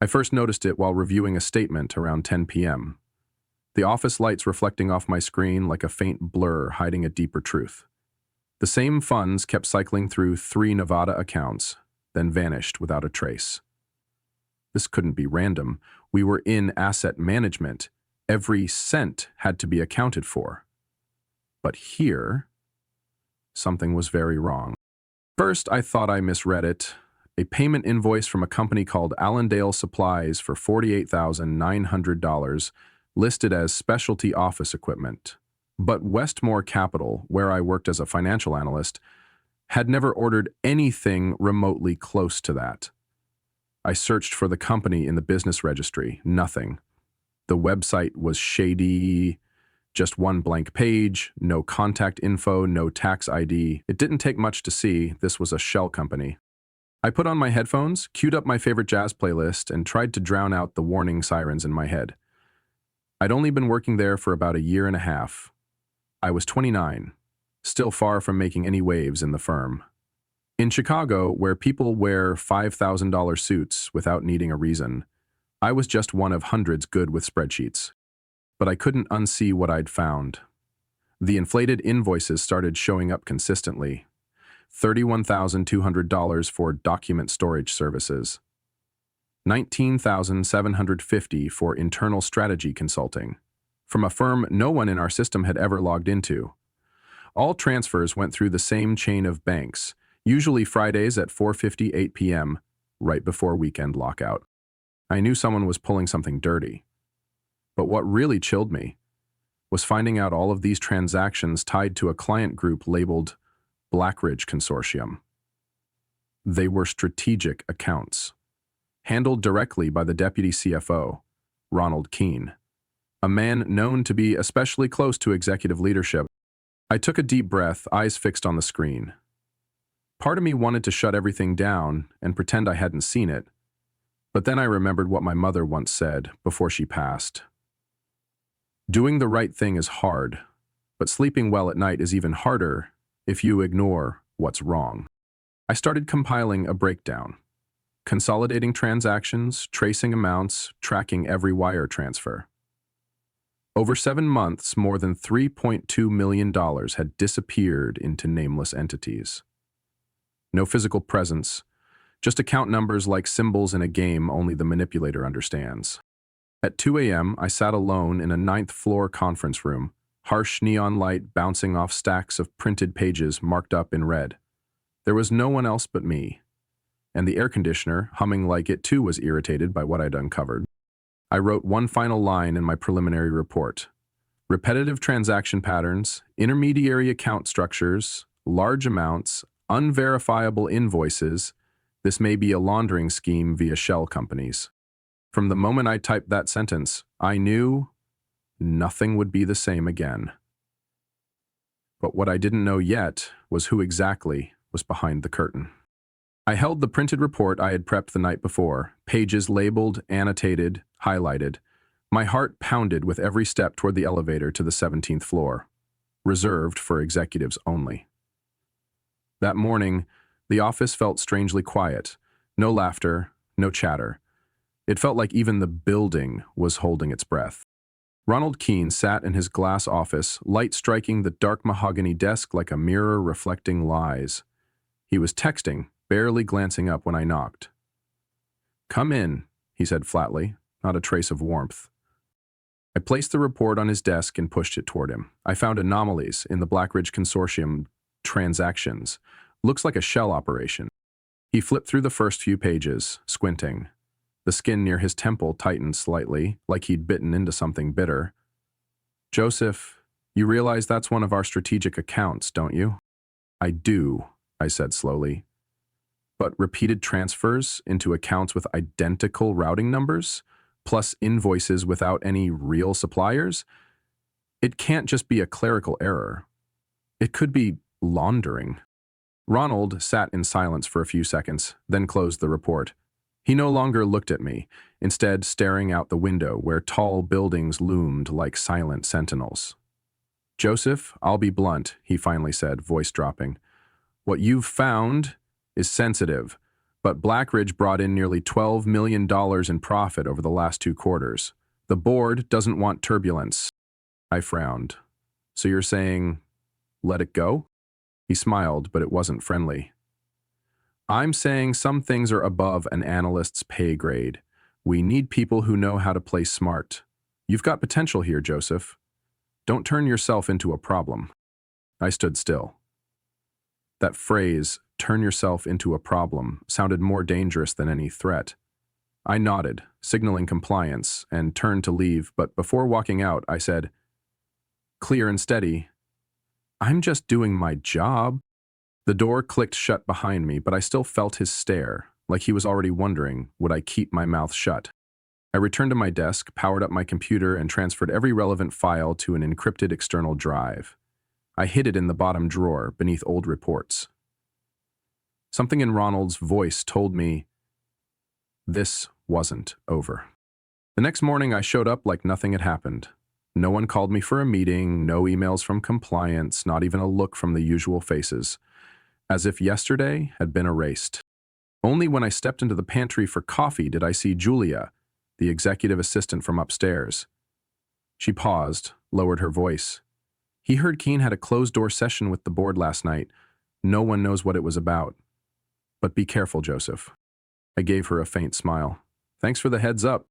I first noticed it while reviewing a statement around 10 p.m. The office lights reflecting off my screen like a faint blur hiding a deeper truth. The same funds kept cycling through 3 Nevada accounts, then vanished without a trace. This couldn't be random. We were in asset management. Every cent had to be accounted for. But here, something was very wrong. First, I thought I misread it. A payment invoice from a company called Allendale Supplies for $48,900 listed as specialty office equipment. But Westmore Capital, where I worked as a financial analyst, had never ordered anything remotely close to that. I searched for the company in the business registry. Nothing. The website was shady, just one blank page, no contact info, no tax ID. It didn't take much to see this was a shell company. I put on my headphones, queued up my favorite jazz playlist, and tried to drown out the warning sirens in my head. I'd only been working there for about a year and a half. I was 29, still far from making any waves in the firm. In Chicago, where people wear $5,000 suits without needing a reason, I was just one of hundreds good with spreadsheets. But I couldn't unsee what I'd found. The inflated invoices started showing up consistently. $31,200 for document storage services. $19,750 for internal strategy consulting, from a firm no one in our system had ever logged into. All transfers went through the same chain of banks, usually Fridays at 4:58 p.m., right before weekend lockout. I knew someone was pulling something dirty. But what really chilled me was finding out all of these transactions tied to a client group labeled Blackridge Consortium. They were strategic accounts, handled directly by the deputy CFO, Ronald Keene, a man known to be especially close to executive leadership. I took a deep breath, eyes fixed on the screen. Part of me wanted to shut everything down and pretend I hadn't seen it, but then I remembered what my mother once said before she passed. Doing the right thing is hard, but sleeping well at night is even harder if you ignore what's wrong. I started compiling a breakdown, consolidating transactions, tracing amounts, tracking every wire transfer. Over 7 months, more than $3.2 million had disappeared into nameless entities. No physical presence, just account numbers like symbols in a game only the manipulator understands. At 2 a.m., I sat alone in a 9th-floor conference room, harsh neon light bouncing off stacks of printed pages marked up in red. There was no one else but me, and the air conditioner, humming like it too was irritated by what I'd uncovered. I wrote one final line in my preliminary report. Repetitive transaction patterns, intermediary account structures, large amounts, unverifiable invoices. This may be a laundering scheme via shell companies. From the moment I typed that sentence, I knew nothing would be the same again. But what I didn't know yet was who exactly was behind the curtain. I held the printed report I had prepped the night before, pages labeled, annotated, highlighted. My heart pounded with every step toward the elevator to the 17th floor, reserved for executives only. That morning, the office felt strangely quiet. No laughter, no chatter. It felt like even the building was holding its breath. Ronald Keene sat in his glass office, light striking the dark mahogany desk like a mirror reflecting lies. He was texting, barely glancing up when I knocked. "Come in," he said flatly, not a trace of warmth. I placed the report on his desk and pushed it toward him. I found anomalies in the Blackridge Consortium transactions. Looks like a shell operation. He flipped through the first few pages, squinting. The skin near his temple tightened slightly, like he'd bitten into something bitter. "Joseph, you realize that's one of our strategic accounts, don't you?" "I do," I said slowly. "But repeated transfers into accounts with identical routing numbers, plus invoices without any real suppliers? It can't just be a clerical error. It could be laundering." Ronald sat in silence for a few seconds, then closed the report. He no longer looked at me, instead staring out the window where tall buildings loomed like silent sentinels. "Joseph, I'll be blunt," he finally said, voice dropping. "What you've found is sensitive, But Blackridge brought in nearly $12 million in profit over the last 2 quarters. The board doesn't want turbulence. I frowned. So you're saying, let it go? He smiled, but it wasn't friendly. I'm saying some things are above an analyst's pay grade. We need people who know how to play smart. You've got potential here, Joseph. Don't turn yourself into a problem. I stood still. That phrase, turn yourself into a problem, sounded more dangerous than any threat. I nodded, signaling compliance, and turned to leave, but before walking out, I said, clear and steady, I'm just doing my job. The door clicked shut behind me, but I still felt his stare, like he was already wondering, would I keep my mouth shut? I returned to my desk, powered up my computer, and transferred every relevant file to an encrypted external drive. I hid it in the bottom drawer, beneath old reports. Something in Ronald's voice told me this wasn't over. The next morning, I showed up like nothing had happened. No one called me for a meeting, no emails from compliance, not even a look from the usual faces, as if yesterday had been erased. Only when I stepped into the pantry for coffee did I see Julia, the executive assistant from upstairs. She paused, lowered her voice. He heard Keane had a closed-door session with the board last night. No one knows what it was about. But be careful, Joseph. I gave her a faint smile. Thanks for the heads up.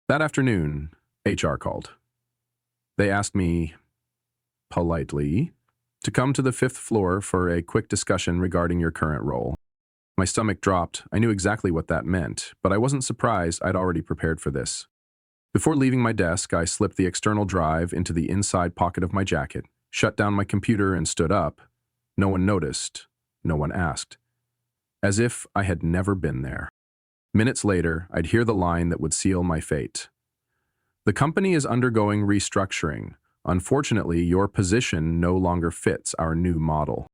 That afternoon, HR called. They asked me, politely, to come to the 5th floor for a quick discussion regarding your current role. My stomach dropped. I knew exactly what that meant, but I wasn't surprised. I'd already prepared for this. Before leaving my desk, I slipped the external drive into the inside pocket of my jacket, shut down my computer, and stood up. No one noticed. No one asked. As if I had never been there. Minutes later, I'd hear the line that would seal my fate. The company is undergoing restructuring. Unfortunately, your position no longer fits our new model.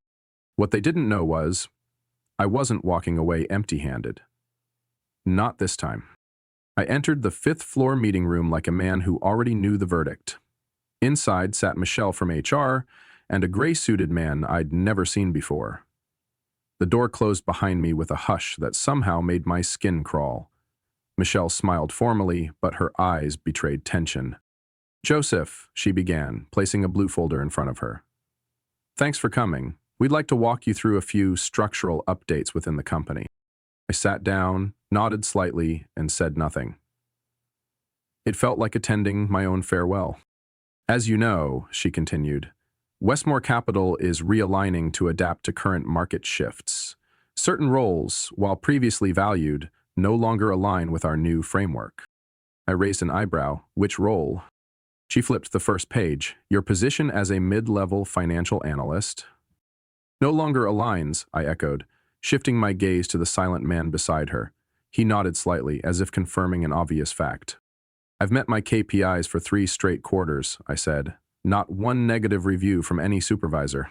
What they didn't know was, I wasn't walking away empty-handed. Not this time. I entered the 5th floor meeting room like a man who already knew the verdict. Inside sat Michelle from HR and a gray-suited man I'd never seen before. The door closed behind me with a hush that somehow made my skin crawl. Michelle smiled formally, but her eyes betrayed tension. Joseph, she began, placing a blue folder in front of her. Thanks for coming. We'd like to walk you through a few structural updates within the company. I sat down, nodded slightly, and said nothing. It felt like attending my own farewell. As you know, she continued, Westmore Capital is realigning to adapt to current market shifts. Certain roles, while previously valued, no longer align with our new framework. I raised an eyebrow. Which role? She flipped the first page. Your position as a mid-level financial analyst no longer aligns, I echoed, shifting my gaze to the silent man beside her. He nodded slightly, as if confirming an obvious fact. I've met my KPIs for 3 straight quarters, I said. Not one negative review from any supervisor.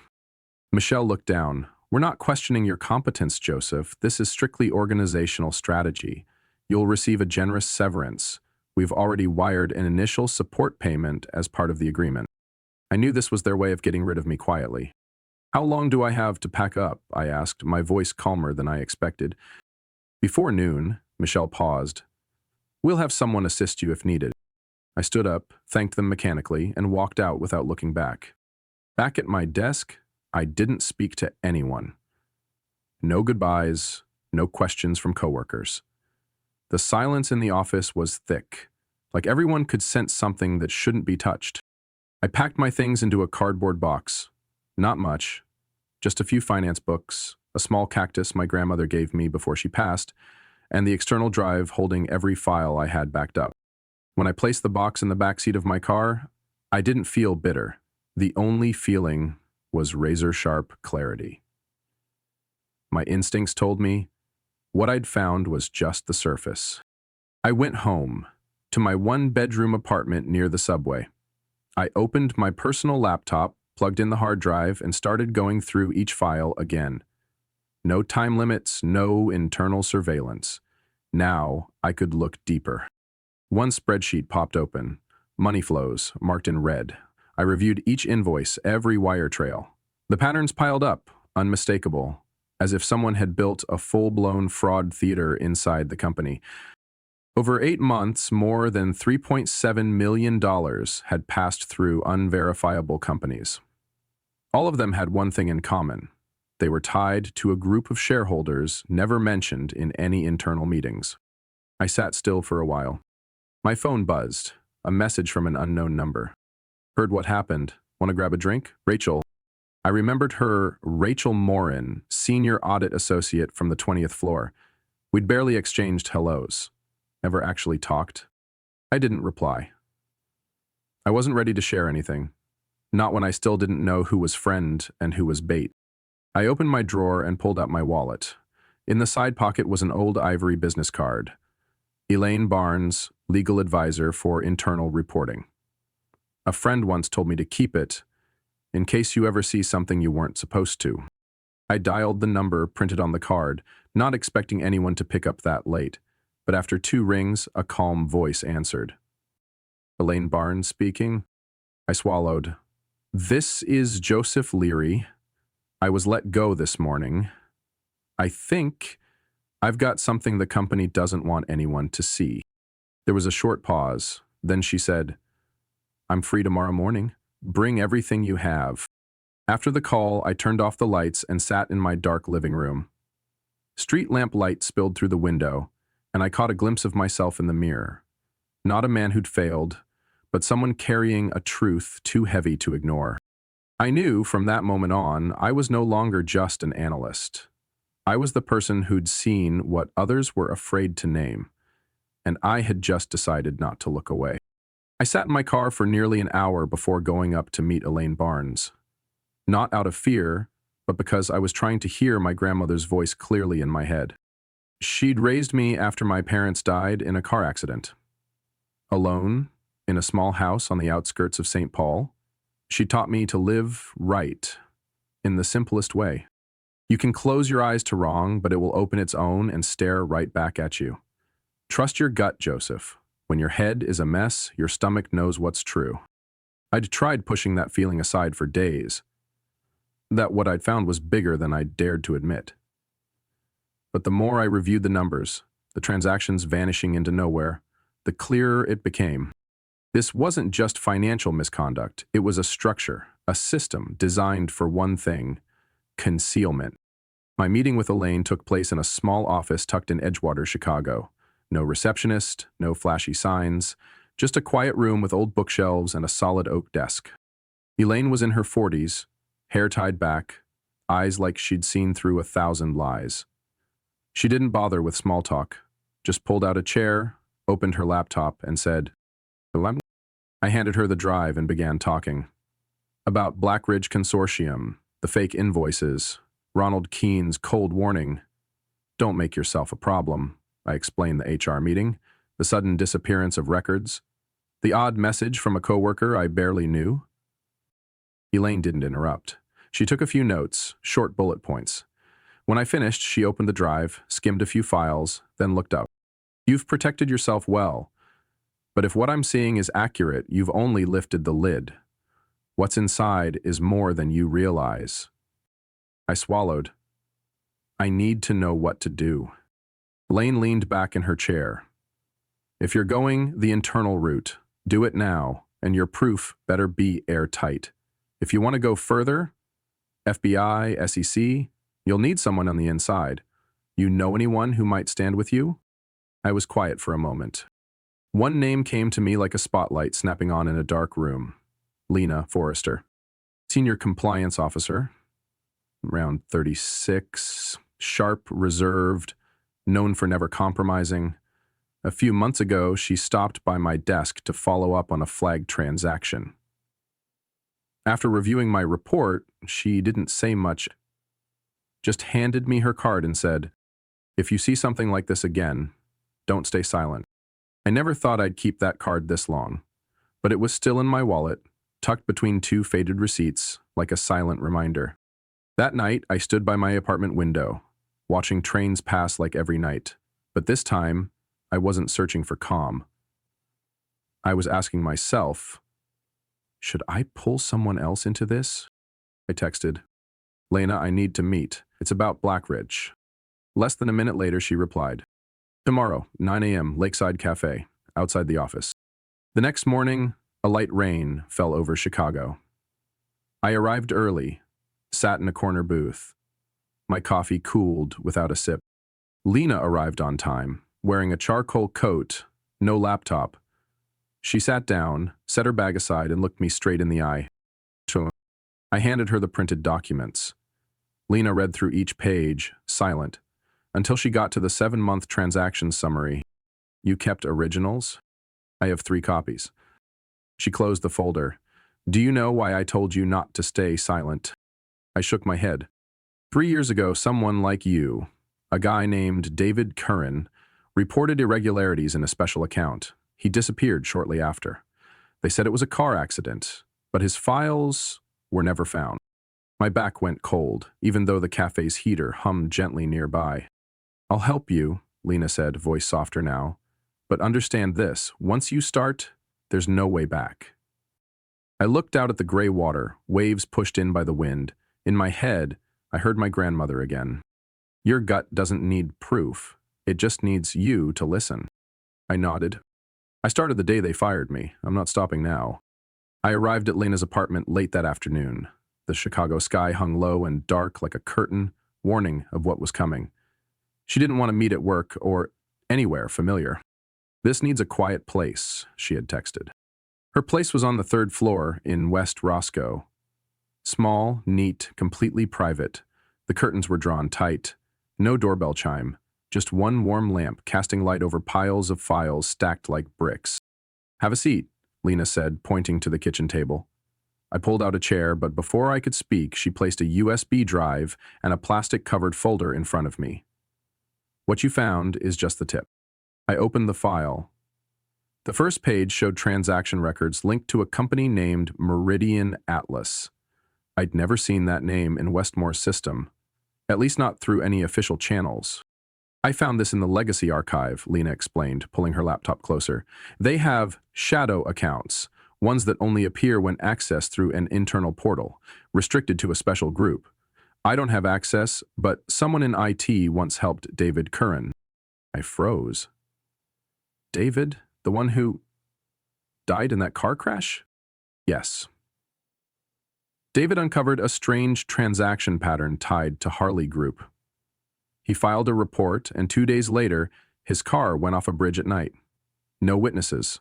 Michelle looked down. We're not questioning your competence, Joseph. This is strictly organizational strategy. You'll receive a generous severance. We've already wired an initial support payment as part of the agreement. I knew this was their way of getting rid of me quietly. How long do I have to pack up? I asked, my voice calmer than I expected. Before noon, Michelle paused. We'll have someone assist you if needed. I stood up, thanked them mechanically, and walked out without looking back. Back at my desk, I didn't speak to anyone. No goodbyes, no questions from coworkers. The silence in the office was thick, like everyone could sense something that shouldn't be touched. I packed my things into a cardboard box. Not much, just a few finance books, a small cactus my grandmother gave me before she passed, and the external drive holding every file I had backed up. When I placed the box in the backseat of my car, I didn't feel bitter. The only feeling was razor-sharp clarity. My instincts told me what I'd found was just the surface. I went home, to my 1-bedroom apartment near the subway. I opened my personal laptop, plugged in the hard drive, and started going through each file again. No time limits, no internal surveillance. Now I could look deeper. One spreadsheet popped open, money flows, marked in red. I reviewed each invoice, every wire trail. The patterns piled up, unmistakable. as if someone had built a full-blown fraud theater inside the company. Over 8 months, more than $3.7 million had passed through unverifiable companies. All of them had one thing in common. They were tied to a group of shareholders never mentioned in any internal meetings. I sat still for a while. My phone buzzed, a message from an unknown number. Heard what happened. Want to grab a drink? Rachel. I remembered her, Rachel Morin, senior audit associate from the 20th floor. We'd barely exchanged hellos. Never actually talked. I didn't reply. I wasn't ready to share anything. Not when I still didn't know who was friend and who was bait. I opened my drawer and pulled out my wallet. In the side pocket was an old ivory business card. Elaine Barnes, legal advisor for internal reporting. A friend once told me to keep it in case you ever see something you weren't supposed to. I dialed the number printed on the card, not expecting anyone to pick up that late. But after 2 rings, a calm voice answered. Elaine Barnes speaking. I swallowed. This is Joseph Leary. I was let go this morning. I think I've got something the company doesn't want anyone to see. There was a short pause. Then she said, I'm free tomorrow morning. Bring everything you have. After the call, I turned off the lights and sat in my dark living room. Street lamp light spilled through the window, and I caught a glimpse of myself in the mirror. Not a man who'd failed, but someone carrying a truth too heavy to ignore. I knew from that moment on, I was no longer just an analyst. I was the person who'd seen what others were afraid to name, and I had just decided not to look away. I sat in my car for nearly an hour before going up to meet Elaine Barnes. Not out of fear, but because I was trying to hear my grandmother's voice clearly in my head. She'd raised me after my parents died in a car accident. Alone, in a small house on the outskirts of St. Paul, she taught me to live right, in the simplest way. You can close your eyes to wrong, but it will open its own and stare right back at you. Trust your gut, Joseph. When your head is a mess, your stomach knows what's true. I'd tried pushing that feeling aside for days. That what I'd found was bigger than I'd dared to admit. But the more I reviewed the numbers, the transactions vanishing into nowhere, the clearer it became. This wasn't just financial misconduct, it was a structure, a system designed for one thing: concealment. My meeting with Elaine took place in a small office tucked in Edgewater, Chicago. No receptionist, no flashy signs, just a quiet room with old bookshelves and a solid oak desk. Elaine was in her 40s, hair tied back, eyes like she'd seen through 1,000 lies. She didn't bother with small talk, just pulled out a chair, opened her laptop, and said, "Hello?" I handed her the drive and began talking. About Black Ridge Consortium, the fake invoices, Ronald Keene's cold warning. Don't make yourself a problem, I explained the HR meeting, the sudden disappearance of records, the odd message from a coworker I barely knew. Elaine didn't interrupt. She took a few notes, short bullet points. When I finished, she opened the drive, skimmed a few files, then looked up. You've protected yourself well, but if what I'm seeing is accurate, you've only lifted the lid. What's inside is more than you realize. I swallowed. I need to know what to do. Elaine leaned back in her chair. If you're going the internal route, do it now, and your proof better be airtight. If you want to go further, FBI, SEC, you'll need someone on the inside. You know anyone who might stand with you? I was quiet for a moment. One name came to me like a spotlight snapping on in a dark room. Lena Forrester, Senior Compliance Officer, around 36, sharp, reserved, known for never compromising. A few months ago, she stopped by my desk to follow up on a flagged transaction. After reviewing my report, she didn't say much, just handed me her card and said, "If you see something like this again, don't stay silent." I never thought I'd keep that card this long, but it was still in my wallet, tucked between 2 faded receipts, like a silent reminder. That night, I stood by my apartment window, watching trains pass like every night. But this time, I wasn't searching for calm. I was asking myself, should I pull someone else into this? I texted, Lena, I need to meet. It's about Blackridge. Less than a minute later, she replied. Tomorrow, 9 a.m., Lakeside Cafe, outside the office. The next morning, a light rain fell over Chicago. I arrived early, sat in a corner booth. My coffee cooled without a sip. Lena arrived on time, wearing a charcoal coat, no laptop. She sat down, set her bag aside, and looked me straight in the eye. I handed her the printed documents. Lena read through each page, silent, until she got to the 7-month transaction summary. You kept originals? I have 3 copies. She closed the folder. Do you know why I told you not to stay silent? I shook my head. 3 years ago, someone like you, a guy named David Curran, reported irregularities in a special account. He disappeared shortly after. They said it was a car accident, but his files were never found. My back went cold, even though the cafe's heater hummed gently nearby. I'll help you, Lena said, voice softer now. But understand this, once you start, there's no way back. I looked out at the gray water, waves pushed in by the wind. In my head, I heard my grandmother again. Your gut doesn't need proof. It just needs you to listen. I nodded. I started the day they fired me. I'm not stopping now. I arrived at Lena's apartment late that afternoon. The Chicago sky hung low and dark like a curtain, warning of what was coming. She didn't want to meet at work or anywhere familiar. This needs a quiet place, she had texted. Her place was on the 3rd floor in West Roscoe. Small, neat, completely private. The curtains were drawn tight. No doorbell chime. Just one warm lamp casting light over piles of files stacked like bricks. Have a seat, Lena said, pointing to the kitchen table. I pulled out a chair, but before I could speak, she placed a USB drive and a plastic-covered folder in front of me. What you found is just the tip. I opened the file. The first page showed transaction records linked to a company named Meridian Atlas. I'd never seen that name in Westmore's system, at least not through any official channels. I found this in the Legacy Archive, Lena explained, pulling her laptop closer. They have shadow accounts, ones that only appear when accessed through an internal portal, restricted to a special group. I don't have access, but someone in IT once helped David Curran. I froze. David? The one who died in that car crash? Yes. David uncovered a strange transaction pattern tied to Harley Group. He filed a report, and 2 days later, his car went off a bridge at night. No witnesses.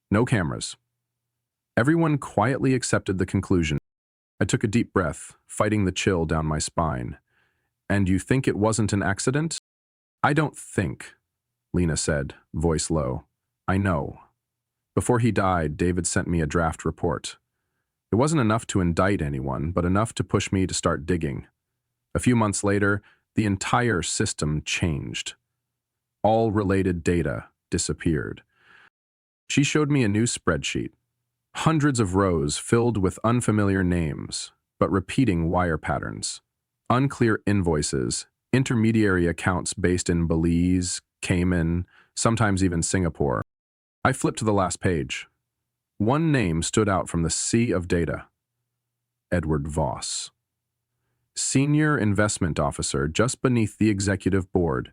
No cameras. Everyone quietly accepted the conclusion. I took a deep breath, fighting the chill down my spine. And you think it wasn't an accident? I don't think, Lena said, voice low. I know. Before he died, David sent me a draft report. It wasn't enough to indict anyone, but enough to push me to start digging. A few months later, the entire system changed. All related data disappeared. She showed me a new spreadsheet. Hundreds of rows filled with unfamiliar names, but repeating wire patterns. Unclear invoices, intermediary accounts based in Belize, Cayman, sometimes even Singapore. I flipped to the last page. One name stood out from the sea of data. Edward Voss. Senior investment officer just beneath the executive board.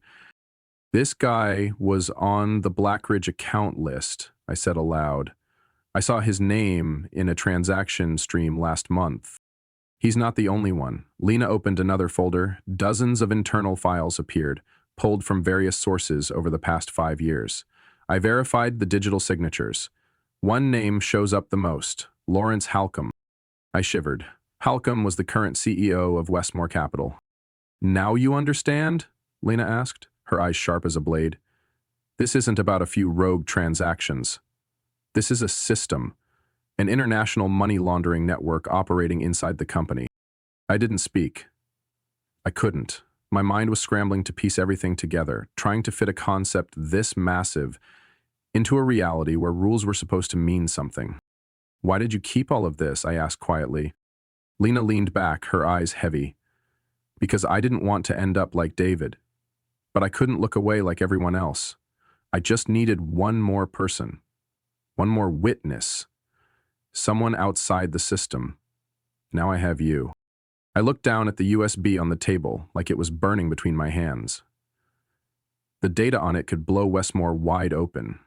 This guy was on the Blackridge account list, I said aloud. I saw his name in a transaction stream last month. He's not the only one. Lena opened another folder. Dozens of internal files appeared, pulled from various sources over the past 5 years. I verified the digital signatures. One name shows up the most, Lawrence Halcomb. I shivered. Halcomb was the current CEO of Westmore Capital. Now you understand? Lena asked, her eyes sharp as a blade. This isn't about a few rogue transactions. This is a system, an international money laundering network operating inside the company. I didn't speak. I couldn't. My mind was scrambling to piece everything together, trying to fit a concept this massive into a reality where rules were supposed to mean something. Why did you keep all of this? I asked quietly. Lena leaned back, her eyes heavy. Because I didn't want to end up like David. But I couldn't look away like everyone else. I just needed one more person. One more witness. Someone outside the system. Now I have you. I looked down at the USB on the table like it was burning between my hands. The data on it could blow Westmore wide open.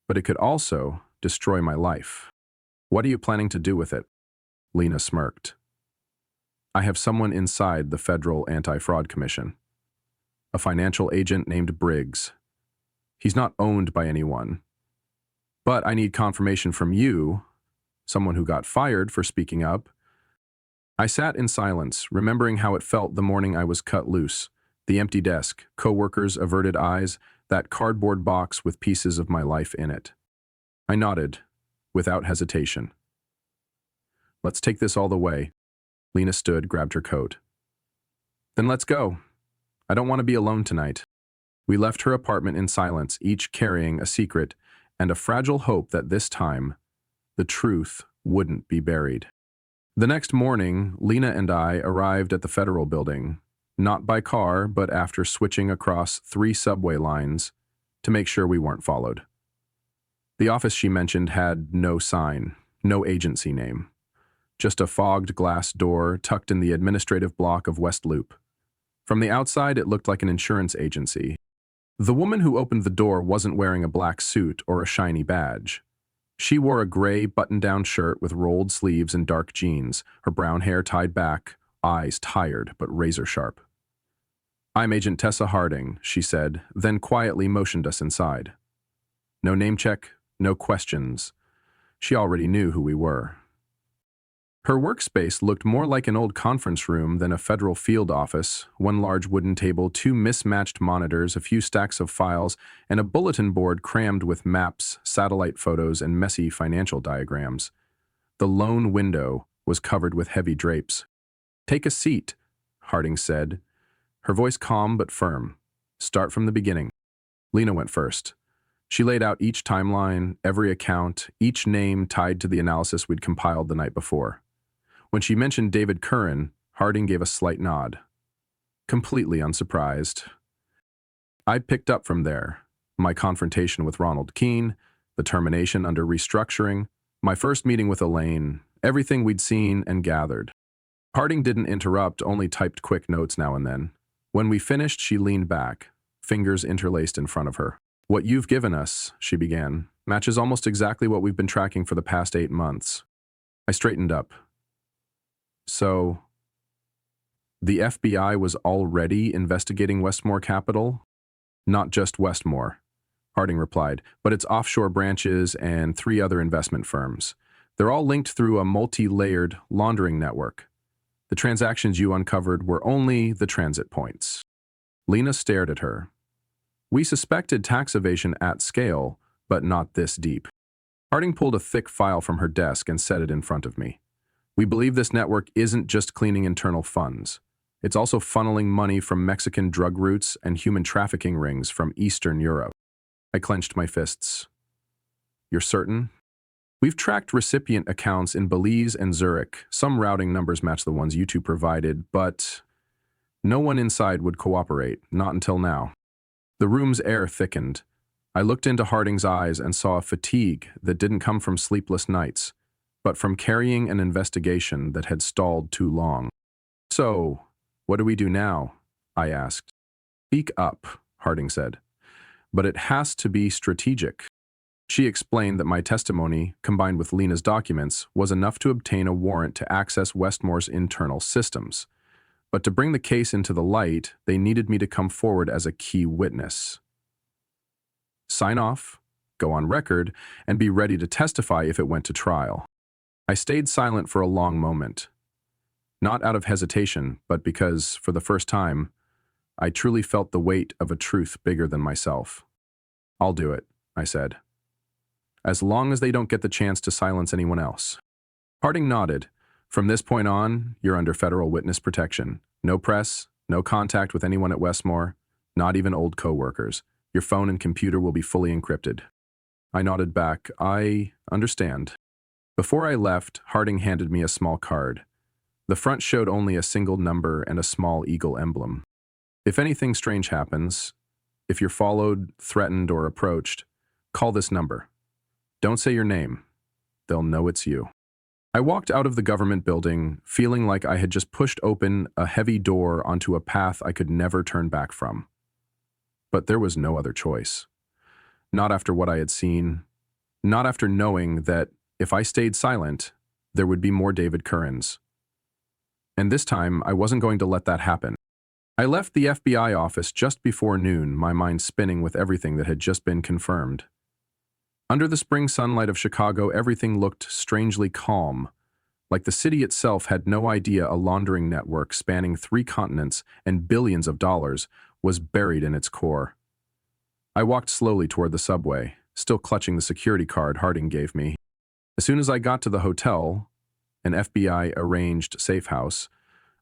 But it could also destroy my life. What are you planning to do with it? Lena smirked. I have someone inside the Federal Anti-Fraud Commission. A financial agent named Briggs. He's not owned by anyone. But I need confirmation from you, someone who got fired for speaking up. I sat in silence, remembering how it felt the morning I was cut loose. The empty desk, coworkers' averted eyes, that cardboard box with pieces of my life in it. I nodded, without hesitation. Let's take this all the way. Lena stood, grabbed her coat. Then let's go. I don't want to be alone tonight. We left her apartment in silence, each carrying a secret and a fragile hope that this time, the truth wouldn't be buried. The next morning, Lena and I arrived at the Federal Building, not by car, but after switching across 3 subway lines to make sure we weren't followed. The office she mentioned had no sign, no agency name. Just a fogged glass door tucked in the administrative block of West Loop. From the outside, it looked like an insurance agency. The woman who opened the door wasn't wearing a black suit or a shiny badge. She wore a gray button-down shirt with rolled sleeves and dark jeans, her brown hair tied back, eyes tired but razor-sharp. I'm Agent Tessa Harding, she said, then quietly motioned us inside. No name check, no questions. She already knew who we were. Her workspace looked more like an old conference room than a federal field office, 1 large wooden table, 2 mismatched monitors, a few stacks of files, and a bulletin board crammed with maps, satellite photos, and messy financial diagrams. The lone window was covered with heavy drapes. Take a seat, Harding said, her voice calm but firm. Start from the beginning. Lena went first. She laid out each timeline, every account, each name tied to the analysis we'd compiled the night before. When she mentioned David Curran, Harding gave a slight nod. Completely unsurprised. I picked up from there. My confrontation with Ronald Keene, the termination under restructuring, my first meeting with Elaine, everything we'd seen and gathered. Harding didn't interrupt, only typed quick notes now and then. When we finished, she leaned back, fingers interlaced in front of her. What you've given us, she began, matches almost exactly what we've been tracking for the past 8 months. I straightened up. So, the FBI was already investigating Westmore Capital? Not just Westmore, Harding replied, but its offshore branches and 3 other investment firms. They're all linked through a multi-layered laundering network. The transactions you uncovered were only the transit points. Lena stared at her. We suspected tax evasion at scale, but not this deep. Harding pulled a thick file from her desk and set it in front of me. We believe this network isn't just cleaning internal funds. It's also funneling money from Mexican drug routes and human trafficking rings from Eastern Europe. I clenched my fists. You're certain? We've tracked recipient accounts in Belize and Zurich. Some routing numbers match the ones you two provided, but no one inside would cooperate, not until now. The room's air thickened. I looked into Harding's eyes and saw a fatigue that didn't come from sleepless nights, but from carrying an investigation that had stalled too long. So, what do we do now? I asked. Speak up, Harding said. But it has to be strategic. She explained that my testimony, combined with Lena's documents, was enough to obtain a warrant to access Westmore's internal systems. But to bring the case into the light, they needed me to come forward as a key witness. Sign off, go on record, and be ready to testify if it went to trial. I stayed silent for a long moment. Not out of hesitation, but because, for the first time, I truly felt the weight of a truth bigger than myself. I'll do it, I said. As long as they don't get the chance to silence anyone else. Harding nodded. From this point on, you're under federal witness protection. No press, no contact with anyone at Westmore, not even old co-workers. Your phone and computer will be fully encrypted. I nodded back. I understand. Before I left, Harding handed me a small card. The front showed only a single number and a small eagle emblem. If anything strange happens, if you're followed, threatened, or approached, call this number. Don't say your name. They'll know it's you. I walked out of the government building, feeling like I had just pushed open a heavy door onto a path I could never turn back from. But there was no other choice. Not after what I had seen, not after knowing that if I stayed silent, there would be more David Currens. And this time, I wasn't going to let that happen. I left the FBI office just before noon, my mind spinning with everything that had just been confirmed. Under the spring sunlight of Chicago, everything looked strangely calm, like the city itself had no idea a laundering network spanning 3 continents and billions of dollars was buried in its core. I walked slowly toward the subway, still clutching the security card Harding gave me. As soon as I got to the hotel, an FBI-arranged safe house,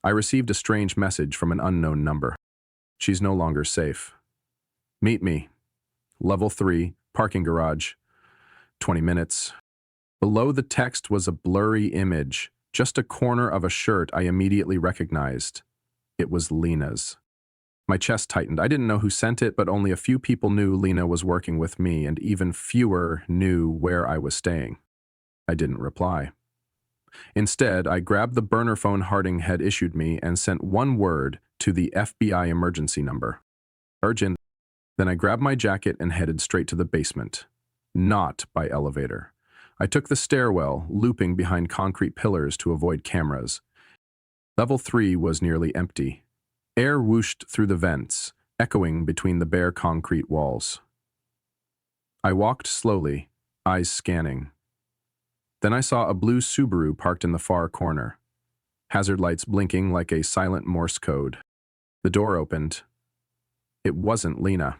I received a strange message from an unknown number. She's no longer safe. Meet me. Level 3, parking garage. 20 minutes. Below the text was a blurry image, just a corner of a shirt I immediately recognized. It was Lena's. My chest tightened. I didn't know who sent it, but only a few people knew Lena was working with me, and even fewer knew where I was staying. I didn't reply. Instead, I grabbed the burner phone Harding had issued me and sent one word to the FBI emergency number. Urgent. Then I grabbed my jacket and headed straight to the basement. Not by elevator. I took the stairwell, looping behind concrete pillars to avoid cameras. Level 3 was nearly empty. Air whooshed through the vents, echoing between the bare concrete walls. I walked slowly, eyes scanning. Then I saw a blue Subaru parked in the far corner, hazard lights blinking like a silent Morse code. The door opened. It wasn't Lena.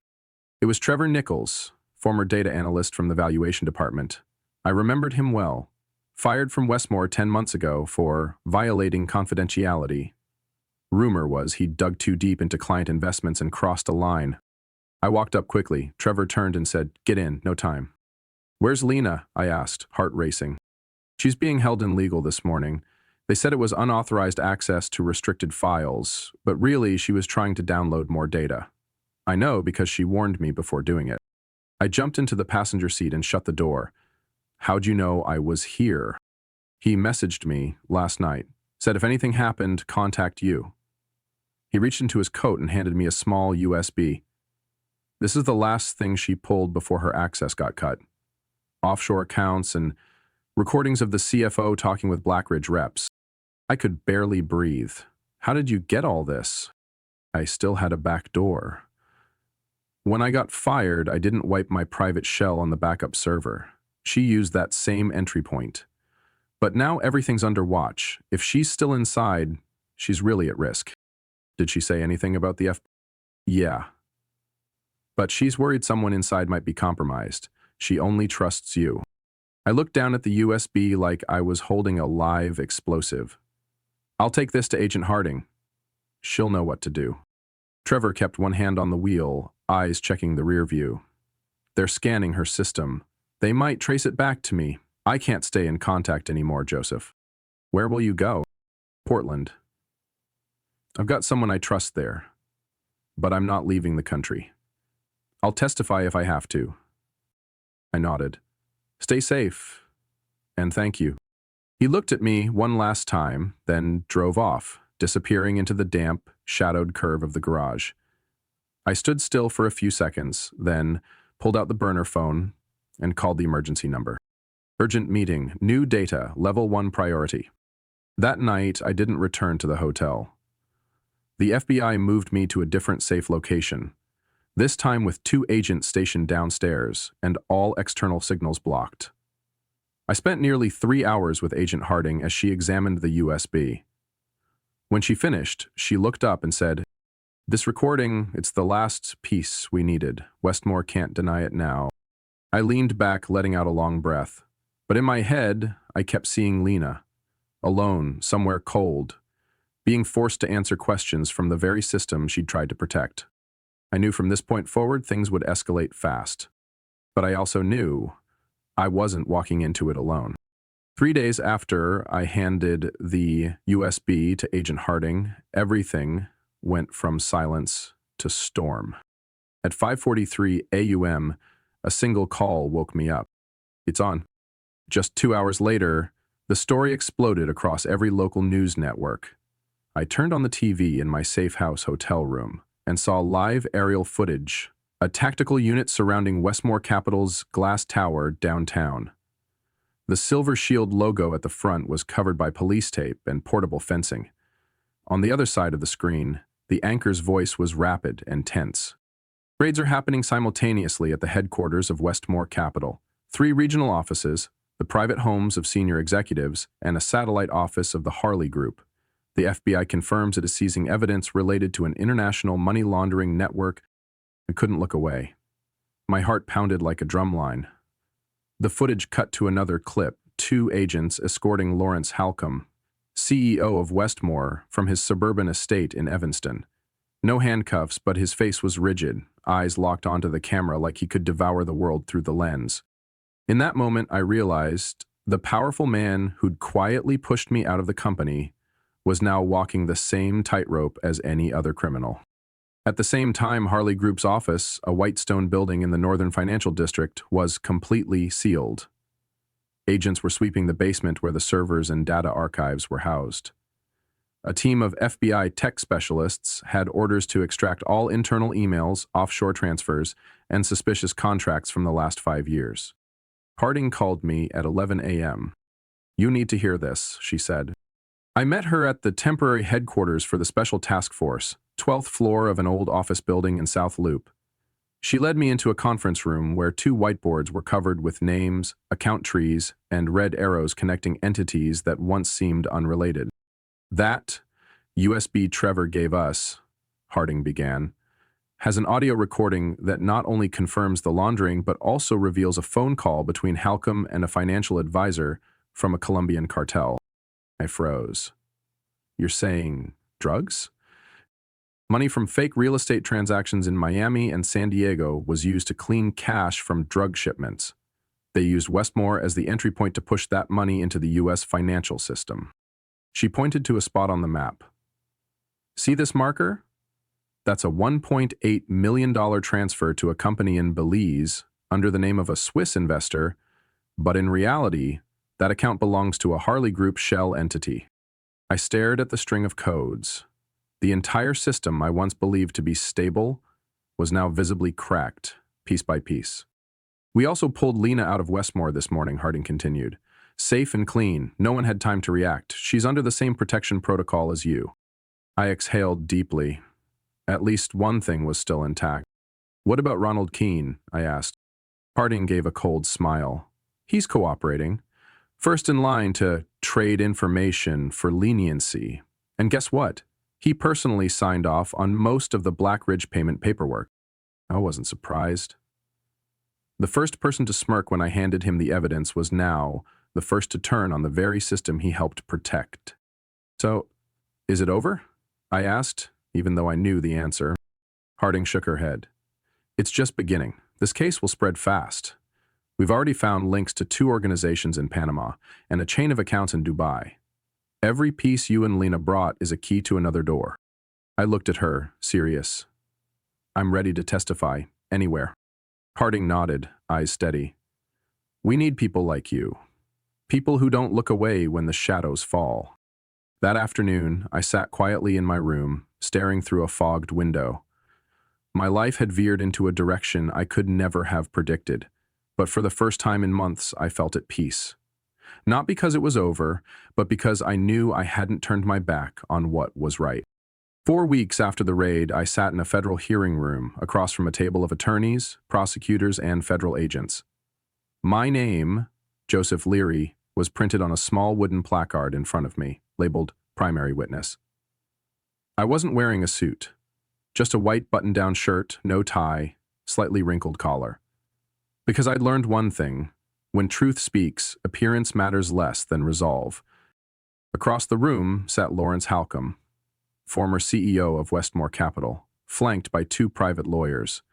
It was Trevor Nichols, former data analyst from the valuation department. I remembered him well. Fired from Westmore 10 months ago for violating confidentiality. Rumor was he'd dug too deep into client investments and crossed a line. I walked up quickly. Trevor turned and said, "Get in, no time." "Where's Lena?" I asked, heart racing. "She's being held in legal this morning. They said it was unauthorized access to restricted files, but really she was trying to download more data. I know because she warned me before doing it." I jumped into the passenger seat and shut the door. "How'd you know I was here?" "He messaged me last night. Said if anything happened, contact you." He reached into his coat and handed me a small USB. This is the last thing she pulled before her access got cut. Offshore accounts and recordings of the CFO talking with Blackridge reps. I could barely breathe. "How did you get all this?" "I still had a back door. When I got fired, I didn't wipe my private shell on the backup server. She used that same entry point. But now everything's under watch. If she's still inside, she's really at risk." "Did she say anything about the Yeah. But she's worried someone inside might be compromised. She only trusts you." I looked down at the USB like I was holding a live explosive. "I'll take this to Agent Harding. She'll know what to do." Trevor kept one hand on the wheel, eyes checking the rear view. "They're scanning her system. They might trace it back to me. I can't stay in contact anymore, Joseph." "Where will you go?" "Portland. I've got someone I trust there. But I'm not leaving the country. I'll testify if I have to." I nodded. "Stay safe. And thank you." He looked at me one last time, then drove off, disappearing into the damp, shadowed curve of the garage. I stood still for a few seconds, then pulled out the burner phone and called the emergency number. "Urgent meeting, new data, level 1 priority." That night, I didn't return to the hotel. The FBI moved me to a different safe location, this time with 2 agents stationed downstairs and all external signals blocked. I spent nearly 3 hours with Agent Harding as she examined the USB. When she finished, she looked up and said, "This recording, it's the last piece we needed. Westmore can't deny it now." I leaned back, letting out a long breath. But in my head, I kept seeing Lena, alone, somewhere cold, being forced to answer questions from the very system she'd tried to protect. I knew from this point forward things would escalate fast. But I also knew I wasn't walking into it alone. 3 days after I handed the USB to Agent Harding, everything went from silence to storm. At 5:43 AUM, a single call woke me up. "It's on." Just 2 hours later, the The story exploded across every local news network. I turned on the TV in my safe house hotel room and saw live aerial footage, a tactical unit surrounding Westmore Capital's glass tower downtown. The Silver Shield logo at the front was covered by police tape and portable fencing. On the other side of the screen, the anchor's voice was rapid and tense. Raids are happening simultaneously at the headquarters of Westmore Capital, 3 regional offices, the private homes of senior executives, and a satellite office of the Harley Group. The FBI confirms it is seizing evidence related to an international money laundering network. I couldn't look away. My heart pounded like a drumline. The footage cut to another clip, 2 agents escorting Lawrence Halcombe, CEO of Westmore, from his suburban estate in Evanston. No handcuffs, but his face was rigid, eyes locked onto the camera like he could devour the world through the lens. In that moment, I realized the powerful man who'd quietly pushed me out of the company was now walking the same tightrope as any other criminal. At the same time, Harley Group's office, a white stone building in the Northern Financial District, was completely sealed. Agents were sweeping the basement where the servers and data archives were housed. A team of FBI tech specialists had orders to extract all internal emails, offshore transfers, and suspicious contracts from the last 5 years. Harding called me at 11 a.m. "You need to hear this," she said. I met her at the temporary headquarters for the Special Task Force, 12th floor of an old office building in South Loop. She led me into a conference room where 2 whiteboards were covered with names, account trees, and red arrows connecting entities that once seemed unrelated. "That USB Trevor gave us," Harding began, "has an audio recording that not only confirms the laundering but also reveals a phone call between Halcombe and a financial advisor from a Colombian cartel." I froze. "You're saying drugs?" Money from fake real estate transactions in Miami and San Diego was used to clean cash from drug shipments. They used Westmore as the entry point to push that money into the U.S. financial system. She pointed to a spot on the map. "See this marker? That's a $1.8 million transfer to a company in Belize under the name of a Swiss investor, but in reality, that account belongs to a Harley Group shell entity." I stared at the string of codes. The entire system I once believed to be stable was now visibly cracked, piece by piece. "We also pulled Lena out of Westmore this morning," Harding continued. "Safe and clean. No one had time to react. She's under the same protection protocol as you." I exhaled deeply. At least one thing was still intact. "What about Ronald Keene?" I asked. Harding gave a cold smile. "He's cooperating. First in line to trade information for leniency. And guess what? He personally signed off on most of the Black Ridge payment paperwork." I wasn't surprised. The first person to smirk when I handed him the evidence was now the first to turn on the very system he helped protect. "So, is it over?" I asked, even though I knew the answer. Harding shook her head. "It's just beginning. This case will spread fast. We've already found links to 2 organizations in Panama and a chain of accounts in Dubai. Every piece you and Lena brought is a key to another door." I looked at her, serious. "I'm ready to testify, anywhere." Harding nodded, eyes steady. "We need people like you. People who don't look away when the shadows fall." That afternoon, I sat quietly in my room, staring through a fogged window. My life had veered into a direction I could never have predicted, but for the first time in months, I felt at peace. Not because it was over, but because I knew I hadn't turned my back on what was right. 4 weeks after the raid, I sat in a federal hearing room across from a table of attorneys, prosecutors, and federal agents. My name, Joseph Leary, was printed on a small wooden placard in front of me, labeled Primary Witness. I wasn't wearing a suit, just a white button-down shirt, no tie, slightly wrinkled collar. Because I'd learned one thing: when truth speaks, appearance matters less than resolve. Across the room sat Lawrence Halcombe, former CEO of Westmore Capital, flanked by 2 private lawyers.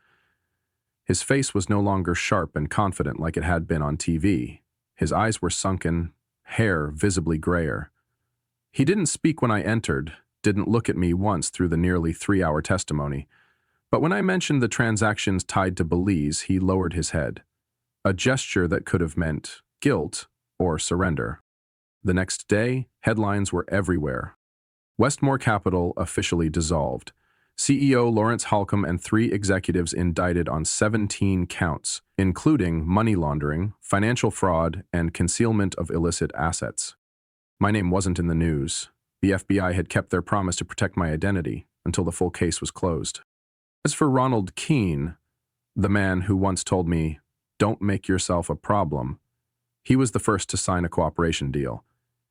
His face was no longer sharp and confident like it had been on TV. His eyes were sunken, hair visibly grayer. He didn't speak when I entered, didn't look at me once through the nearly 3-hour testimony. But when I mentioned the transactions tied to Belize, he lowered his head, a gesture that could have meant guilt or surrender. The next day, headlines were everywhere. Westmore Capital officially dissolved. CEO Lawrence Holcomb and 3 executives indicted on 17 counts, including money laundering, financial fraud, and concealment of illicit assets. My name wasn't in the news. The FBI had kept their promise to protect my identity until the full case was closed. As for Ronald Keene, the man who once told me, "Don't make yourself a problem," he was the first to sign a cooperation deal.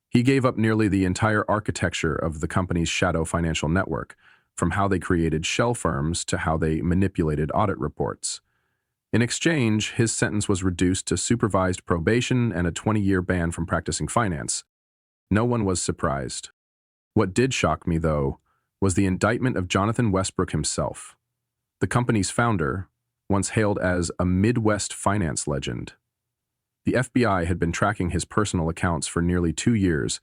He gave up nearly the entire architecture of the company's shadow financial network, from how they created shell firms to how they manipulated audit reports. In exchange, his sentence was reduced to supervised probation and a 20-year ban from practicing finance. No one was surprised. What did shock me, though, was the indictment of Jonathan Westbrook himself. The company's founder, once hailed as a Midwest finance legend. The FBI had been tracking his personal accounts for nearly 2 years,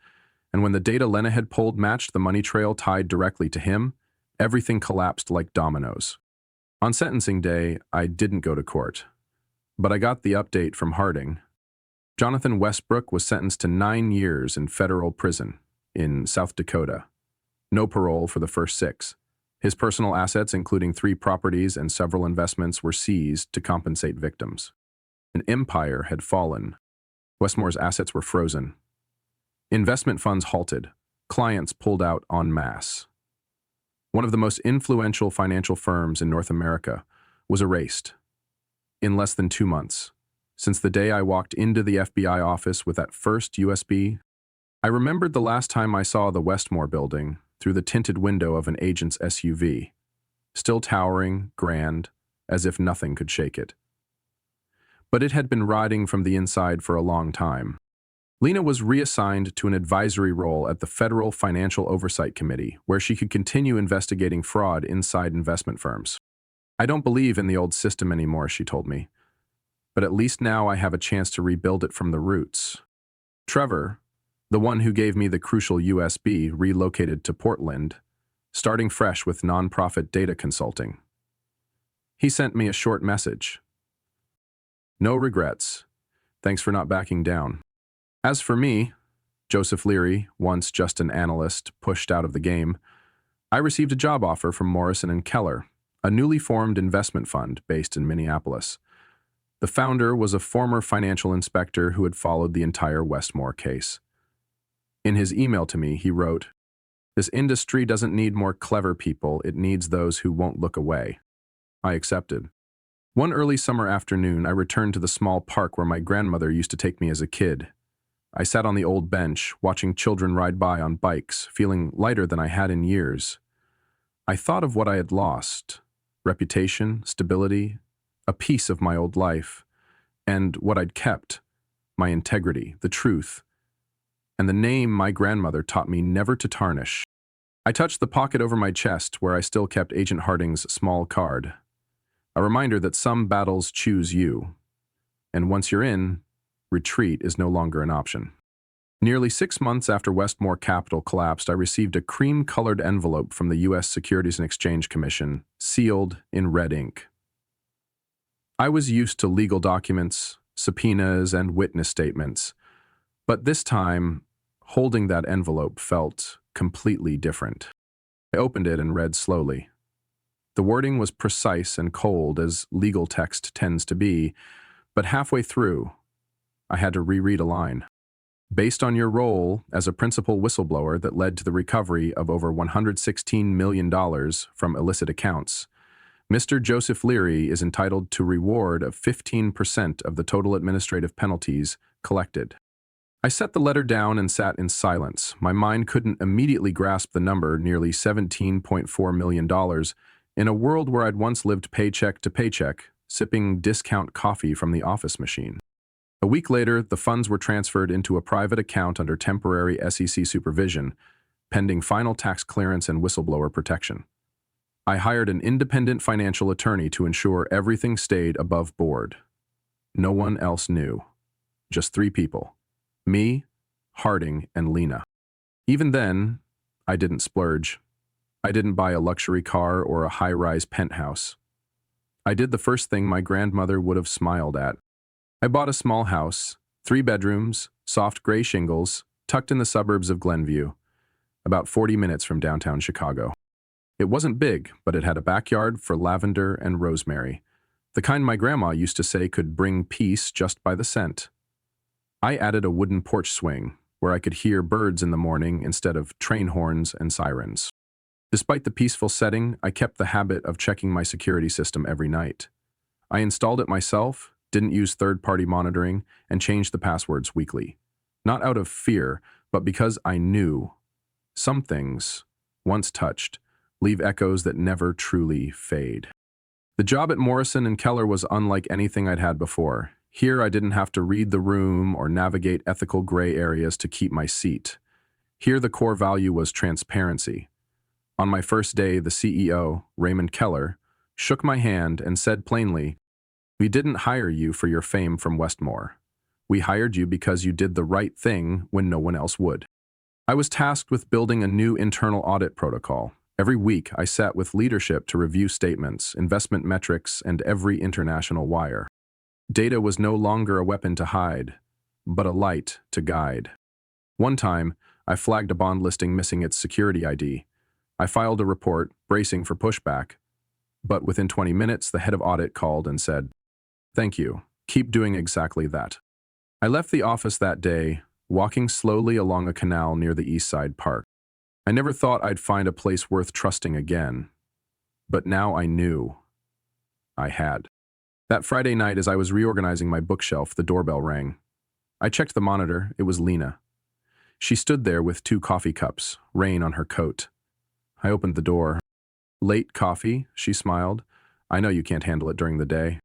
and when the data Lena had pulled matched the money trail tied directly to him, everything collapsed like dominoes. On sentencing day, I didn't go to court, but I got the update from Harding. Jonathan Westbrook was sentenced to 9 years in federal prison in South Dakota. No parole for the first 6. His personal assets, including 3 properties and several investments, were seized to compensate victims. An empire had fallen. Westmore's assets were frozen. Investment funds halted. Clients pulled out en masse. One of the most influential financial firms in North America was erased in less than 2 months. Since the day I walked into the FBI office with that first USB, I remembered the last time I saw the Westmore building through the tinted window of an agent's SUV, still towering, grand, as if nothing could shake it. But it had been rotting from the inside for a long time. Lena was reassigned to an advisory role at the Federal Financial Oversight Committee, where she could continue investigating fraud inside investment firms. "I don't believe in the old system anymore," she told me, "but at least now I have a chance to rebuild it from the roots." Trevor, the one who gave me the crucial USB, relocated to Portland, starting fresh with nonprofit data consulting. He sent me a short message. "No regrets. Thanks for not backing down." As for me, Joseph Leary, once just an analyst pushed out of the game, I received a job offer from Morrison & Keller, a newly formed investment fund based in Minneapolis. The founder was a former financial inspector who had followed the entire Westmore case. In his email to me, he wrote, "This industry doesn't need more clever people, it needs those who won't look away." I accepted. One early summer afternoon, I returned to the small park where my grandmother used to take me as a kid. I sat on the old bench, watching children ride by on bikes, feeling lighter than I had in years. I thought of what I had lost: reputation, stability, a piece of my old life, and what I'd kept, my integrity, the truth, and the name my grandmother taught me never to tarnish. I touched the pocket over my chest where I still kept Agent Harding's small card, a reminder that some battles choose you, and once you're in, retreat is no longer an option. Nearly 6 months after Westmore Capital collapsed, I received a cream-colored envelope from the U.S. Securities and Exchange Commission, sealed in red ink. I was used to legal documents, subpoenas, and witness statements, but this time, holding that envelope felt completely different. I opened it and read slowly. The wording was precise and cold, as legal text tends to be, but halfway through, I had to reread a line. "Based on your role as a principal whistleblower that led to the recovery of over $116 million from illicit accounts, Mr. Joseph Leary is entitled to reward of 15% of the total administrative penalties collected." I set the letter down and sat in silence. My mind couldn't immediately grasp the number, nearly $17.4 million, in a world where I'd once lived paycheck to paycheck, sipping discount coffee from the office machine. A week later, the funds were transferred into a private account under temporary SEC supervision, pending final tax clearance and whistleblower protection. I hired an independent financial attorney to ensure everything stayed above board. No one else knew. Just 3 people. Me, Harding, and Lena. Even then, I didn't splurge. I didn't buy a luxury car or a high-rise penthouse. I did the first thing my grandmother would have smiled at. I bought a small house, 3 bedrooms, soft gray shingles, tucked in the suburbs of Glenview, about 40 minutes from downtown Chicago. It wasn't big, but it had a backyard for lavender and rosemary, the kind my grandma used to say could bring peace just by the scent. I added a wooden porch swing, where I could hear birds in the morning instead of train horns and sirens. Despite the peaceful setting, I kept the habit of checking my security system every night. I installed it myself, didn't use third-party monitoring, and changed the passwords weekly. Not out of fear, but because I knew some things, once touched, leave echoes that never truly fade. The job at Morrison and Keller was unlike anything I'd had before. Here I didn't have to read the room or navigate ethical gray areas to keep my seat. Here the core value was transparency. On my first day, the CEO, Raymond Keller, shook my hand and said plainly, "We didn't hire you for your fame from Westmore. We hired you because you did the right thing when no one else would." I was tasked with building a new internal audit protocol. Every week, I sat with leadership to review statements, investment metrics, and every international wire. Data was no longer a weapon to hide, but a light to guide. One time, I flagged a bond listing missing its security ID. I filed a report, bracing for pushback. But within 20 minutes, the head of audit called and said, "Thank you. Keep doing exactly that." I left the office that day, walking slowly along a canal near the East Side Park. I never thought I'd find a place worth trusting again. But now I knew I had. That Friday night, as I was reorganizing my bookshelf, the doorbell rang. I checked the monitor. It was Lena. She stood there with 2 coffee cups, rain on her coat. I opened the door. "Late coffee?" she smiled. "I know you can't handle it during the day."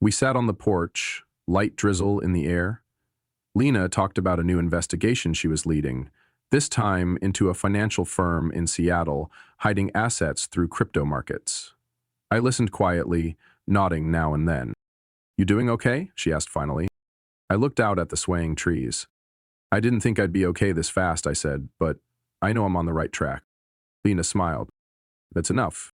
We sat on the porch, light drizzle in the air. Lena talked about a new investigation she was leading, this time into a financial firm in Seattle, hiding assets through crypto markets. I listened quietly, nodding now and then. "You doing okay?" she asked finally. I looked out at the swaying trees. "I didn't think I'd be okay this fast," I said, "but I know I'm on the right track." Lena smiled. "That's enough."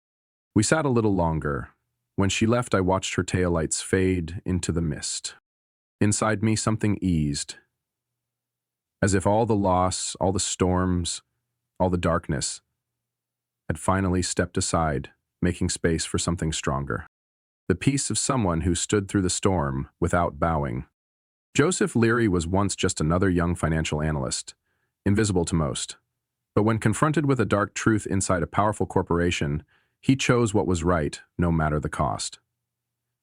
We sat a little longer. When she left, I watched her taillights fade into the mist. Inside me, something eased. As if all the loss, all the storms, all the darkness had finally stepped aside, making space for something stronger. The peace of someone who stood through the storm without bowing. Joseph Leary was once just another young financial analyst, invisible to most. But when confronted with a dark truth inside a powerful corporation, he chose what was right, no matter the cost.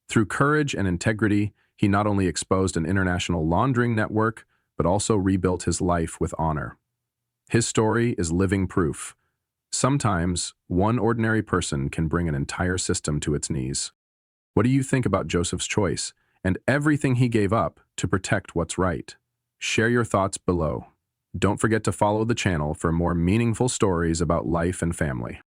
Through courage and integrity, he not only exposed an international laundering network, but also rebuilt his life with honor. His story is living proof. Sometimes, one ordinary person can bring an entire system to its knees. What do you think about Joseph's choice and everything he gave up to protect what's right? Share your thoughts below. Don't forget to follow the channel for more meaningful stories about life and family.